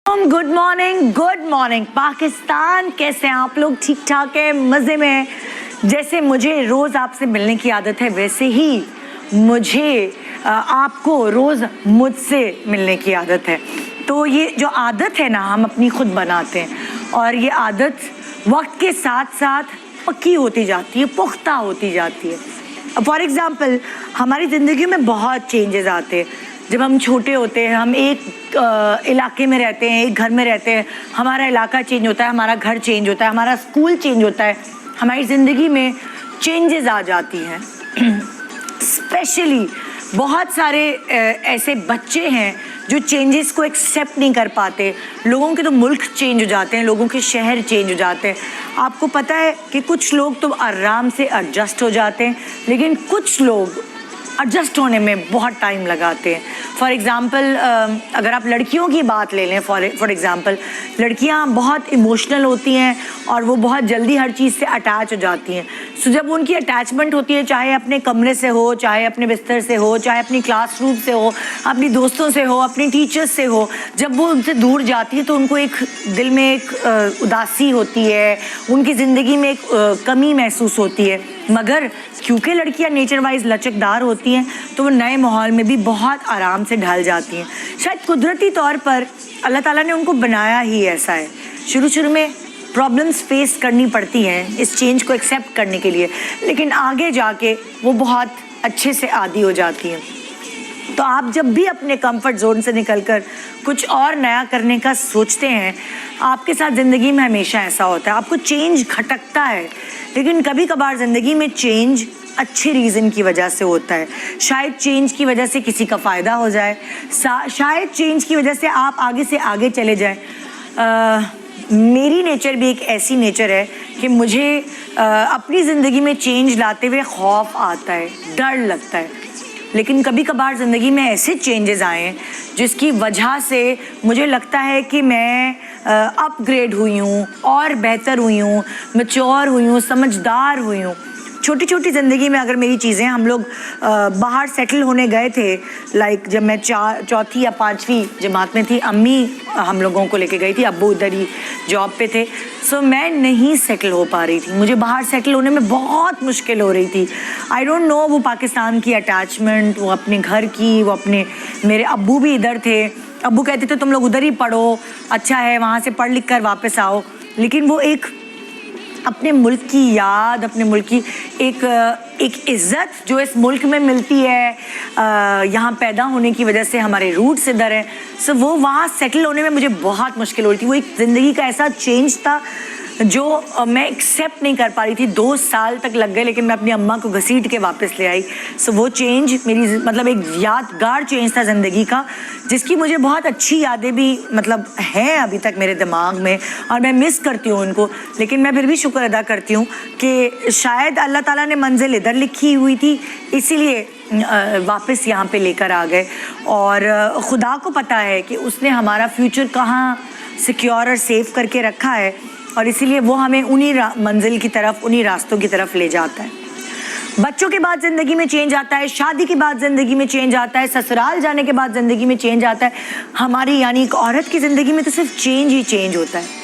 Good morning Pakistan. कैसे हैं आप लोग? ठीक ठाक है, मज़े में हैं? जैसे मुझे रोज़ आपसे मिलने की आदत है, वैसे ही मुझे आपको रोज़ मुझसे मिलने की आदत है। तो ये जो आदत है ना, हम अपनी खुद बनाते हैं और ये आदत वक्त के साथ साथ पक्की होती जाती है, पुख्ता होती जाती है। फॉर एग्ज़ाम्पल, हमारी ज़िंदगी में बहुत चेंजेस आते हैं। जब हम छोटे होते हैं, हम एक इलाके में रहते हैं, एक घर में रहते हैं, हमारा इलाका चेंज होता है, हमारा घर चेंज होता है, हमारा स्कूल चेंज होता है, हमारी ज़िंदगी में चेंजेस आ जाती हैं। स्पेशली बहुत सारे ऐसे बच्चे हैं जो चेंजेस को एक्सेप्ट नहीं कर पाते। लोगों के तो मुल्क चेंज हो जाते हैं, लोगों के शहर चेंज हो जाते हैं। आपको पता है कि कुछ लोग तो आराम से एडजस्ट हो जाते हैं, लेकिन कुछ लोग एडजस्ट होने में बहुत टाइम लगाते हैं। फॉर एग्ज़ाम्पल, अगर आप लड़कियों की बात ले लें, फॉर एग्ज़ाम्पल, लड़कियां बहुत इमोशनल होती हैं और वो बहुत जल्दी हर चीज़ से अटैच हो जाती हैं। सो जब उनकी अटैचमेंट होती है, चाहे अपने कमरे से हो, चाहे अपने बिस्तर से हो, चाहे अपनी क्लासरूम से हो, अपनी दोस्तों से हो, अपनी टीचर्स से हो, जब वो उनसे दूर जाती है तो उनको एक दिल में एक उदासी होती है, उनकी ज़िंदगी में एक कमी महसूस होती है। मगर क्योंकि लड़कियां नेचर वाइज लचकदार होती हैं, तो वो नए माहौल में भी बहुत आराम से ढल जाती हैं। शायद कुदरती तौर पर अल्लाह ताला ने उनको बनाया ही ऐसा है। शुरू में प्रॉब्लम्स फेस करनी पड़ती हैं इस चेंज को एक्सेप्ट करने के लिए, लेकिन आगे जाके वो बहुत अच्छे से आदी हो जाती हैं। तो आप जब भी अपने कंफर्ट जोन से निकलकर कुछ और नया करने का सोचते हैं, आपके साथ ज़िंदगी में हमेशा ऐसा होता है, आपको चेंज खटकता है। लेकिन कभी कभार ज़िंदगी में चेंज अच्छे रीज़न की वजह से होता है। शायद चेंज की वजह से किसी का फ़ायदा हो जाए, शायद चेंज की वजह से आप आगे से आगे चले जाएं। मेरी नेचर भी एक ऐसी नेचर है कि मुझे अपनी ज़िंदगी में चेंज लाते हुए खौफ आता है, डर लगता है। लेकिन कभी कभार ज़िंदगी में ऐसे चेंजेस आए हैं जिसकी वजह से मुझे लगता है कि मैं अपग्रेड हुई हूँ और बेहतर हुई हूँ, मैच्योर हुई हूँ, समझदार हुई हूँ। छोटी छोटी ज़िंदगी में अगर मेरी चीज़ें, हम लोग बाहर सेटल होने गए थे, लाइक जब मैं चौथी या पाँचवीं जमात में थी, अम्मी हम लोगों को लेके गई थी, अब्बू उधर ही जॉब पे थे। सो मैं नहीं सेटल हो पा रही थी, मुझे बाहर सेटल होने में बहुत मुश्किल हो रही थी। आई डोंट नो, वो पाकिस्तान की अटैचमेंट, वो अपने घर की, वो अपने, मेरे अब्बू भी इधर थे, अब्बू कहते थे तुम लोग उधर ही पढ़ो, अच्छा है, वहाँ से पढ़ लिख कर वापस आओ। लेकिन वो एक अपने मुल्क की याद, अपने मुल्क की एक इज़्ज़त जो इस मुल्क में मिलती है, यहाँ पैदा होने की वजह से हमारे रूट्स इधर हैं। सो वो वहाँ सेटल होने में मुझे बहुत मुश्किल हो रही थी। वो एक ज़िंदगी का ऐसा चेंज था जो मैं एक्सेप्ट नहीं कर पा रही थी। 2 साल तक लग गए, लेकिन मैं अपनी अम्मा को घसीट के वापस ले आई। सो वो चेंज मेरी मतलब एक यादगार चेंज था ज़िंदगी का, जिसकी मुझे बहुत अच्छी यादें भी मतलब हैं अभी तक मेरे दिमाग में, और मैं मिस करती हूँ उनको। लेकिन मैं फिर भी शुक्र अदा करती हूँ कि शायद अल्लाह ताला ने मंजिल इधर लिखी हुई थी, इसीलिए वापस यहाँ पे लेकर आ गए। और खुदा को पता है कि उसने हमारा फ्यूचर कहाँ सिक्योर और सेफ करके रखा है, और इसीलिए वो हमें उन्हीं मंजिल की तरफ, उन्हीं रास्तों की तरफ ले जाता है। बच्चों के बाद ज़िंदगी में चेंज आता है, शादी के बाद ज़िंदगी में चेंज आता है, ससुराल जाने के बाद ज़िंदगी में चेंज आता है। हमारी यानी एक औरत की ज़िंदगी में तो सिर्फ चेंज ही चेंज होता है।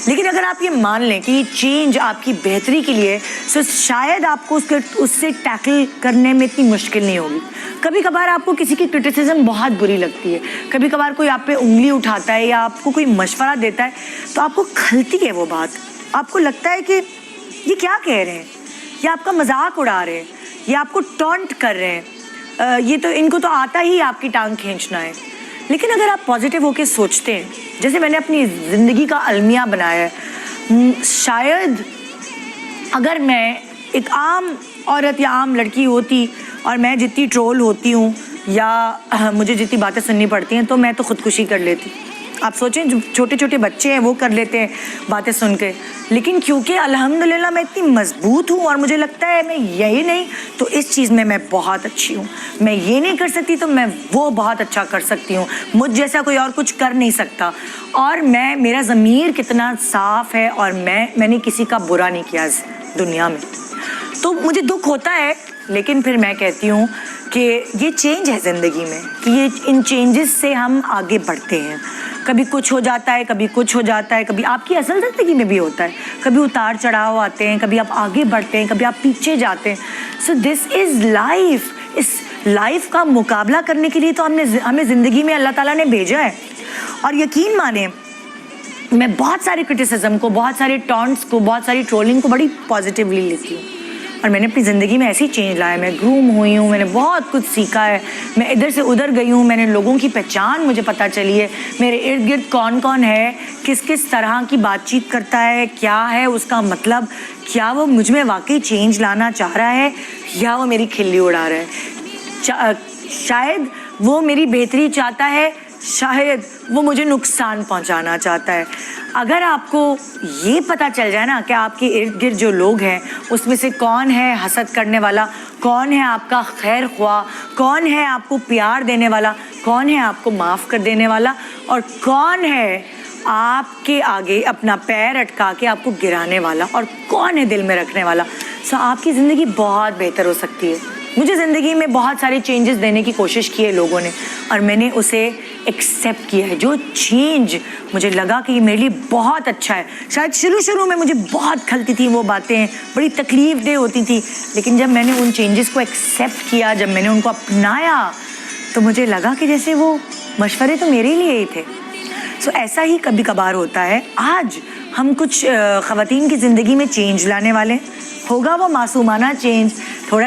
लेकिन अगर आप ये मान लें कि ये चेंज आपकी बेहतरी के लिए, तो शायद आपको उससे टैकल करने में इतनी मुश्किल नहीं होगी। कभी कभार आपको किसी की क्रिटिसिज्म बहुत बुरी लगती है, कभी कभार कोई आप पे उंगली उठाता है या आपको कोई मशवरा देता है, तो आपको खलती है वो बात। आपको लगता है कि ये क्या कह रहे हैं, ये आपका मजाक उड़ा रहे हैं, ये आपको टॉन्ट कर रहे हैं, ये तो इनको तो आता ही आपकी टांग खींचना है। लेकिन अगर आप पॉजिटिव होकर सोचते हैं, जैसे मैंने अपनी ज़िंदगी का अलमिया बनाया है, शायद अगर मैं एक आम औरत या आम लड़की होती और मैं जितनी ट्रोल होती हूँ या मुझे जितनी बातें सुननी पड़ती हैं, तो मैं तो ख़ुदकुशी कर लेती। आप सोचें, जो छोटे छोटे बच्चे हैं वो कर लेते हैं बातें सुन के, लेकिन क्योंकि अल्हम्दुलिल्लाह मैं इतनी मजबूत हूँ और मुझे लगता है मैं यही नहीं तो इस चीज़ में मैं बहुत अच्छी हूँ, मैं ये नहीं कर सकती तो मैं वो बहुत अच्छा कर सकती हूँ, मुझ जैसा कोई और कुछ कर नहीं सकता। और मेरा ज़मीर कितना साफ़ है और मैंने किसी का बुरा नहीं किया इस दुनिया में। तो मुझे दुख होता है, लेकिन फिर मैं कहती हूँ कि ये चेंज है ज़िंदगी में, कि ये इन चेंजेस से हम आगे बढ़ते हैं। कभी कुछ हो जाता है, कभी कुछ हो जाता है, कभी आपकी असल ज़िंदगी में भी होता है, कभी उतार चढ़ाव आते हैं, कभी आप आगे बढ़ते हैं, कभी आप पीछे जाते हैं. So this is life. इस लाइफ का मुकाबला करने के लिए तो हमें ज़िंदगी में अल्लाह ताला ने भेजा है. और यकीन माने, मैं बहुत सारे क्रिटिसिज्म को, बहुत सारे टॉन्ट्स को, बहुत सारी ट्रोलिंग को बड़ी पॉजिटिवली लेती हूँ. और मैंने अपनी ज़िंदगी में ऐसी चेंज लाया. मैं ग्रूम हुई हूँ, मैंने बहुत कुछ सीखा है, मैं इधर से उधर गई हूँ, मैंने लोगों की पहचान मुझे पता चली है, मेरे इर्द गिर्द कौन कौन है, किस किस तरह की बातचीत करता है, क्या है उसका मतलब, क्या वो मुझ में वाकई चेंज लाना चाह रहा है या वो मेरी खिल्ली उड़ा रहा है. शायद वो मेरी बेहतरी चाहता है, शायद वो मुझे नुकसान पहुंचाना चाहता है. अगर आपको ये पता चल जाए ना कि आपके इर्द गिर्द जो लोग हैं उसमें से कौन है हसद करने वाला, कौन है आपका खैर ख्वाह, कौन है आपको प्यार देने वाला, कौन है आपको माफ़ कर देने वाला, और कौन है आपके आगे अपना पैर अटका के आपको गिराने वाला, और कौन है दिल में रखने वाला, सो आपकी ज़िंदगी बहुत बेहतर हो सकती है. मुझे ज़िंदगी में बहुत सारे चेंजेस देने की कोशिश की है लोगों ने, और मैंने उसे एक्सेप्ट किया है. जो चेंज मुझे लगा कि ये मेरे लिए बहुत अच्छा है. शायद शुरू में मुझे बहुत खलती थी वो बातें, बड़ी तकलीफ दे होती थी, लेकिन जब मैंने उन चेंजेस को एक्सेप्ट किया, जब मैंने उनको अपनाया, तो मुझे लगा कि जैसे वो मशवरे तो मेरे लिए ही थे. सो ऐसा ही कभी कभार होता है. आज हम कुछ ख़वातीन की ज़िंदगी में चेंज लाने वाले. होगा वो मासूमाना चेंज,